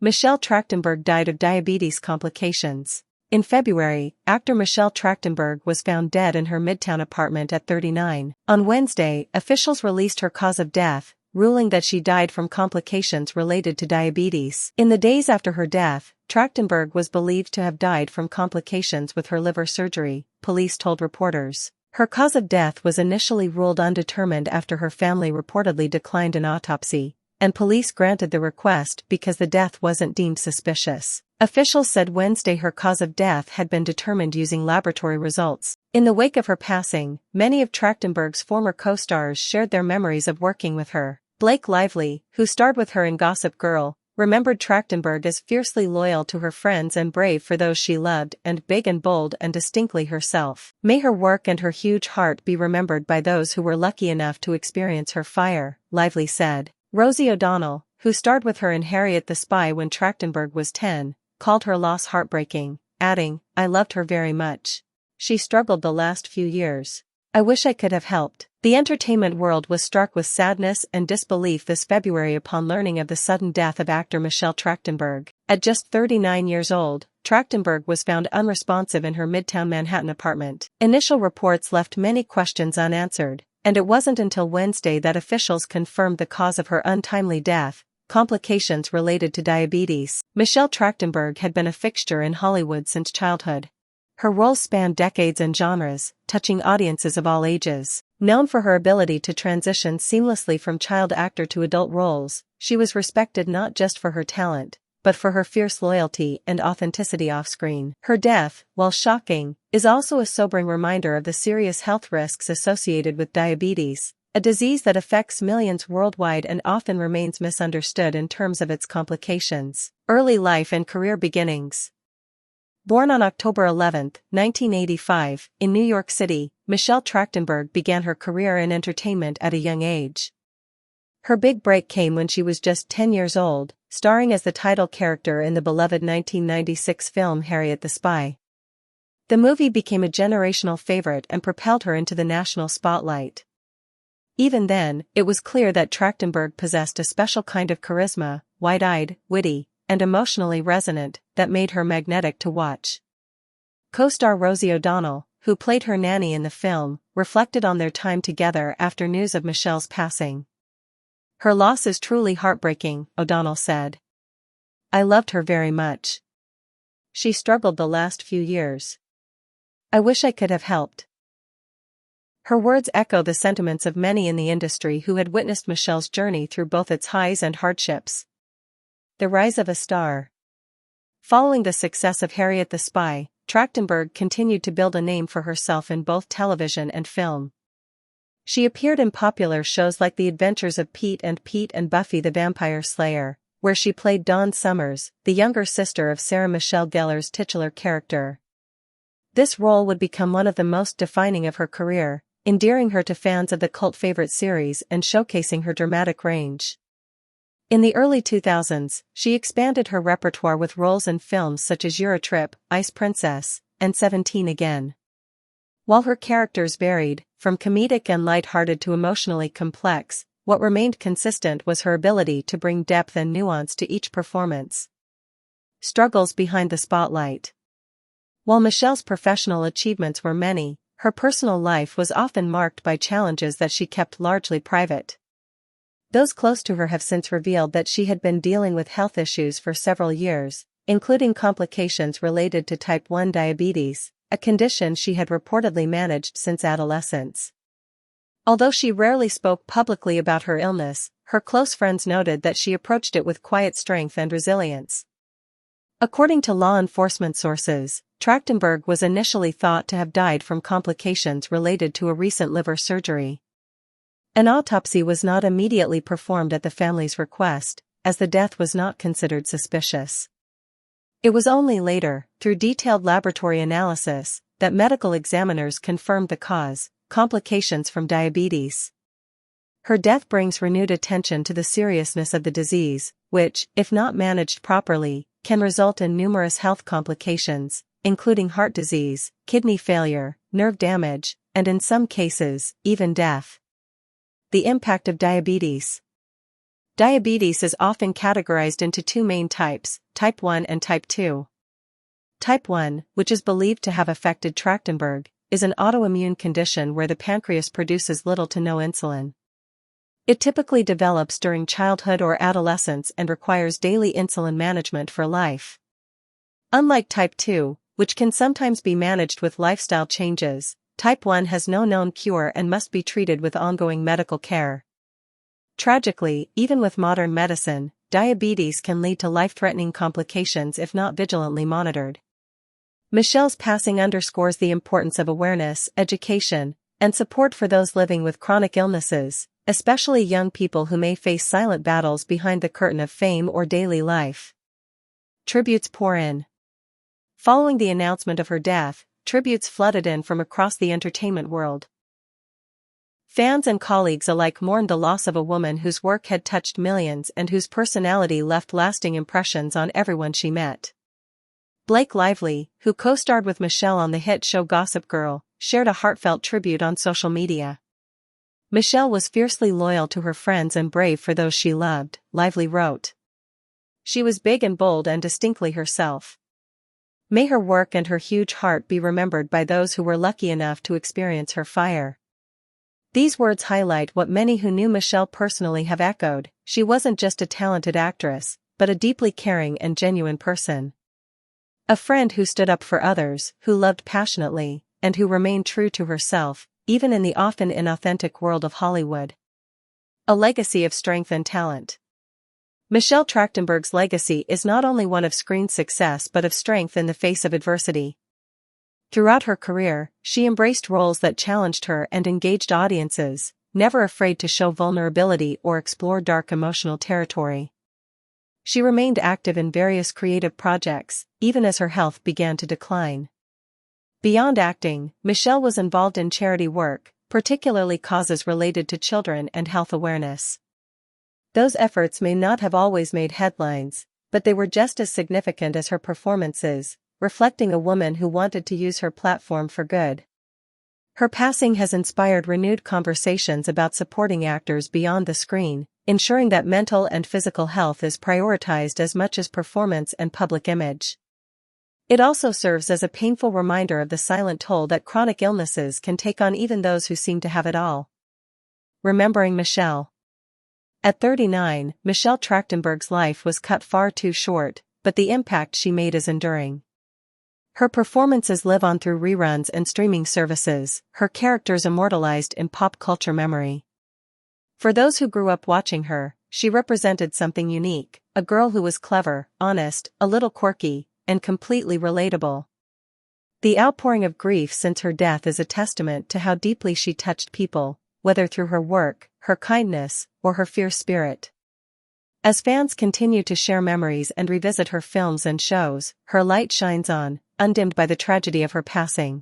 Michelle Trachtenberg died of diabetes complications. In February, actor Michelle Trachtenberg was found dead in her Midtown apartment at 39. On Wednesday, officials released her cause of death, ruling that she died from complications related to diabetes. In the days after her death, Trachtenberg was believed to have died from complications with her liver surgery, police told reporters. Her cause of death was initially ruled undetermined after her family reportedly declined an autopsy, and police granted the request because the death wasn't deemed suspicious. Officials said Wednesday her cause of death had been determined using laboratory results. In the wake of her passing, many of Trachtenberg's former co-stars shared their memories of working with her. Blake Lively, who starred with her in Gossip Girl, remembered Trachtenberg as fiercely loyal to her friends and brave for those she loved, and big and bold and distinctly herself. May her work and her huge heart be remembered by those who were lucky enough to experience her fire, Lively said. Rosie O'Donnell, who starred with her in Harriet the Spy when Trachtenberg was 10, called her loss heartbreaking, adding, "I loved her very much. She struggled the last few years. I wish I could have helped." The entertainment world was struck with sadness and disbelief this February upon learning of the sudden death of actor Michelle Trachtenberg. At just 39 years old, Trachtenberg was found unresponsive in her Midtown Manhattan apartment. Initial reports left many questions unanswered, and it wasn't until Wednesday that officials confirmed the cause of her untimely death: complications related to diabetes. Michelle Trachtenberg had been a fixture in Hollywood since childhood. Her roles spanned decades and genres, touching audiences of all ages. Known for her ability to transition seamlessly from child actor to adult roles, she was respected not just for her talent, but for her fierce loyalty and authenticity off-screen. Her death, while shocking, is also a sobering reminder of the serious health risks associated with diabetes, a disease that affects millions worldwide and often remains misunderstood in terms of its complications. Early life and career beginnings. Born on October 11, 1985, in New York City, Michelle Trachtenberg began her career in entertainment at a young age. Her big break came when she was just 10 years old, starring as the title character in the beloved 1996 film Harriet the Spy. The movie became a generational favorite and propelled her into the national spotlight. Even then, it was clear that Trachtenberg possessed a special kind of charisma, wide-eyed, witty, and emotionally resonant, that made her magnetic to watch. Co-star Rosie O'Donnell, who played her nanny in the film, reflected on their time together after news of Michelle's passing. "Her loss is truly heartbreaking," O'Donnell said. "I loved her very much. She struggled the last few years. I wish I could have helped." Her words echo the sentiments of many in the industry who had witnessed Michelle's journey through both its highs and hardships. The rise of a star. Following the success of Harriet the Spy, Trachtenberg continued to build a name for herself in both television and film. She appeared in popular shows like The Adventures of Pete and Buffy the Vampire Slayer, where she played Dawn Summers, the younger sister of Sarah Michelle Gellar's titular character. This role would become one of the most defining of her career, endearing her to fans of the cult favorite series and showcasing her dramatic range. In the early 2000s, she expanded her repertoire with roles in films such as Eurotrip, Ice Princess, and 17 Again. While her characters varied, from comedic and light-hearted to emotionally complex, what remained consistent was her ability to bring depth and nuance to each performance. Struggles behind the spotlight. While Michelle's professional achievements were many, her personal life was often marked by challenges that she kept largely private. Those close to her have since revealed that she had been dealing with health issues for several years, including complications related to type 1 diabetes, a condition she had reportedly managed since adolescence. Although she rarely spoke publicly about her illness, her close friends noted that she approached it with quiet strength and resilience. According to law enforcement sources, Trachtenberg was initially thought to have died from complications related to a recent liver surgery. An autopsy was not immediately performed at the family's request, as the death was not considered suspicious. It was only later, through detailed laboratory analysis, that medical examiners confirmed the cause: complications from diabetes. Her death brings renewed attention to the seriousness of the disease, which, if not managed properly, can result in numerous health complications, including heart disease, kidney failure, nerve damage, and in some cases, even death. The impact of diabetes. Diabetes is often categorized into two main types, type 1 and type 2. Type 1, which is believed to have affected Trachtenberg, is an autoimmune condition where the pancreas produces little to no insulin. It typically develops during childhood or adolescence and requires daily insulin management for life. Unlike type 2, which can sometimes be managed with lifestyle changes, type 1 has no known cure and must be treated with ongoing medical care. Tragically, even with modern medicine, diabetes can lead to life-threatening complications if not vigilantly monitored. Michelle's passing underscores the importance of awareness, education, and support for those living with chronic illnesses, especially young people who may face silent battles behind the curtain of fame or daily life. Tributes pour in. Following the announcement of her death, tributes flooded in from across the entertainment world. Fans and colleagues alike mourned the loss of a woman whose work had touched millions and whose personality left lasting impressions on everyone she met. Blake Lively, who co-starred with Michelle on the hit show Gossip Girl, shared a heartfelt tribute on social media. Michelle was fiercely loyal to her friends and brave for those she loved, Lively wrote. She was big and bold and distinctly herself. May her work and her huge heart be remembered by those who were lucky enough to experience her fire. These words highlight what many who knew Michelle personally have echoed: she wasn't just a talented actress, but a deeply caring and genuine person. A friend who stood up for others, who loved passionately, and who remained true to herself, even in the often inauthentic world of Hollywood. A legacy of strength and talent. Michelle Trachtenberg's legacy is not only one of screen success but of strength in the face of adversity. Throughout her career, she embraced roles that challenged her and engaged audiences, never afraid to show vulnerability or explore dark emotional territory. She remained active in various creative projects, even as her health began to decline. Beyond acting, Michelle was involved in charity work, particularly causes related to children and health awareness. Those efforts may not have always made headlines, but they were just as significant as her performances, reflecting a woman who wanted to use her platform for good. Her passing has inspired renewed conversations about supporting actors beyond the screen, ensuring that mental and physical health is prioritized as much as performance and public image. It also serves as a painful reminder of the silent toll that chronic illnesses can take on even those who seem to have it all. Remembering Michelle. At 39, Michelle Trachtenberg's life was cut far too short, but the impact she made is enduring. Her performances live on through reruns and streaming services, her characters immortalized in pop culture memory. For those who grew up watching her, she represented something unique, a girl who was clever, honest, a little quirky, and completely relatable. The outpouring of grief since her death is a testament to how deeply she touched people, whether through her work, her kindness, or her fierce spirit. As fans continue to share memories and revisit her films and shows, her light shines on, undimmed by the tragedy of her passing.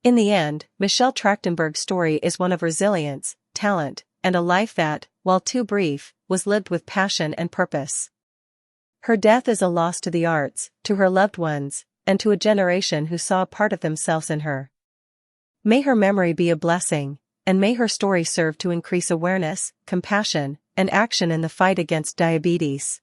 In the end, Michelle Trachtenberg's story is one of resilience, talent, and a life that, while too brief, was lived with passion and purpose. Her death is a loss to the arts, to her loved ones, and to a generation who saw a part of themselves in her. May her memory be a blessing, and may her story serve to increase awareness, compassion, and action in the fight against diabetes.